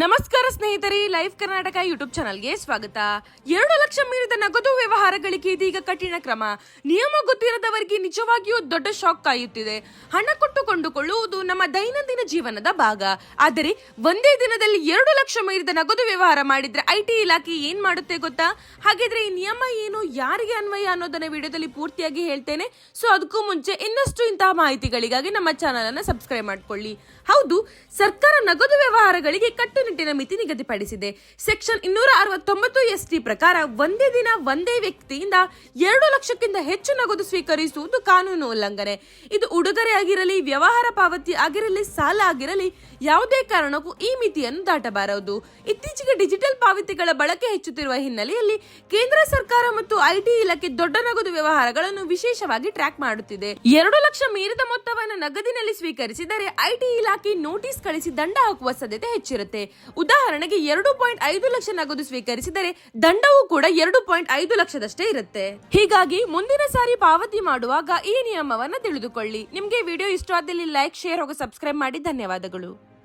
ನಮಸ್ಕಾರ ಸ್ನೇಹಿತರೆ, live Karnataka YouTube ಚಾನಲ್ಗೆ ಸ್ವಾಗತ. 2 ಲಕ್ಷ ಮೀರಿದ ನಗದು ವ್ಯವಹಾರಗಳಿಗೆ ಇದೀಗ ಕಠಿಣ ಕ್ರಮ. ನಿಯಮ ಗೊತ್ತಿರದವರಿಗೆ ನಿಜವಾಗಿಯೂ ದೊಡ್ಡ ಶಾಕ್ ಕಾಯುತ್ತಿದೆ. ಹಣ ಕೊಟ್ಟು ಕೊಂಡುಕೊಳ್ಳುವುದು ನಮ್ಮ ದೈನಂದಿನ ಜೀವನದ ಭಾಗ. ಆದರೆ ಒಂದೇ ದಿನದಲ್ಲಿ 2 ಲಕ್ಷ ಮೀರಿದ ನಗದು ವ್ಯವಹಾರ ಮಾಡಿದ್ರೆ ಐಟಿ ಇಲಾಖೆ ಏನ್ ಮಾಡುತ್ತೆ ಗೊತ್ತಾ? ಹಾಗಿದ್ರೆ ಈ ನಿಯಮ ಏನು, ಯಾರಿಗೆ ಅನ್ವಯ ಅನ್ನೋದನ್ನ ವಿಡಿಯೋದಲ್ಲಿ ಪೂರ್ತಿಯಾಗಿ ಹೇಳ್ತೇನೆ. ಸೊ ಅದಕ್ಕೂ ಮುಂಚೆ ಇನ್ನಷ್ಟು ಇಂತಹ ಮಾಹಿತಿಗಳಿಗಾಗಿ ನಮ್ಮ ಚಾನಲ್ ಅನ್ನ ಸಬ್ಸ್ಕ್ರೈಬ್ ಮಾಡ್ಕೊಳ್ಳಿ. ಹೌದು, ಸರ್ಕಾರ ನಗದು ವ್ಯವಹಾರಗಳಿಗೆ ಕಟ್ಟುನಿಟ್ಟಿನ ಮಿತಿ ನಿಗದಿಪಡಿಸಿದೆ. ಸೆಕ್ಷನ್ 269 ST ಪ್ರಕಾರ ಒಂದೇ ದಿನ ಒಂದೇ ವ್ಯಕ್ತಿಯಿಂದ 2 ಲಕ್ಷಕ್ಕಿಂತ ಹೆಚ್ಚು ನಗದು ಸ್ವೀಕರಿಸುವುದು ಕಾನೂನು ಉಲ್ಲಂಘನೆ. ಇದು ಉಡುಗೊರೆ ಆಗಿರಲಿ, ವ್ಯವಹಾರ ಪಾವತಿ ಆಗಿರಲಿ, ಸಾಲ ಆಗಿರಲಿ, ಯಾವುದೇ ಕಾರಣಕ್ಕೂ ಈ ಮಿತಿಯನ್ನು ದಾಟಬಾರದು. ಇತ್ತೀಚೆಗೆ ಡಿಜಿಟಲ್ ಪಾವತಿಗಳ ಬಳಕೆ ಹೆಚ್ಚುತ್ತಿರುವ ಹಿನ್ನೆಲೆಯಲ್ಲಿ ಕೇಂದ್ರ ಸರ್ಕಾರ ಮತ್ತು ಐಟಿ ಇಲಾಖೆ ದೊಡ್ಡ ನಗದು ವ್ಯವಹಾರಗಳನ್ನು ವಿಶೇಷವಾಗಿ ಟ್ರ್ಯಾಕ್ ಮಾಡುತ್ತಿದೆ. 2 ಲಕ್ಷ ಮೀರಿದ ಮೊತ್ತವನ್ನು ನಗದಿನಲ್ಲಿ ಸ್ವೀಕರಿಸಿದರೆ ಐಟಿ ಇಲಾಖೆ ನೋಟಿಸ್ ಕಳಿಸಿ ದಂಡ ಹಾಕುವ ಸಾಧ್ಯತೆ ಹೆಚ್ಚಿರುತ್ತೆ. ಉದಾಹರಣೆಗೆ 2.5 ಲಕ್ಷ ನಗದು ಸ್ವೀಕರಿಸಿದರೆ ದಂಡವೂ ಕೂಡ 2.5 ಲಕ್ಷದಷ್ಟೇ ಇರುತ್ತೆ. ಹೀಗಾಗಿ ಮುಂದಿನ ಸಾರಿ ಪಾವತಿ ಮಾಡುವಾಗ ಈ ನಿಯಮವನ್ನ ತಿಳಿದುಕೊಳ್ಳಿ. ನಿಮ್ಗೆ ವಿಡಿಯೋ ಇಷ್ಟವಾದಲ್ಲಿ ಲೈಕ್, ಶೇರ್ ಹಾಗೂ ಸಬ್ಸ್ಕ್ರೈಬ್ ಮಾಡಿ. ಧನ್ಯವಾದಗಳು.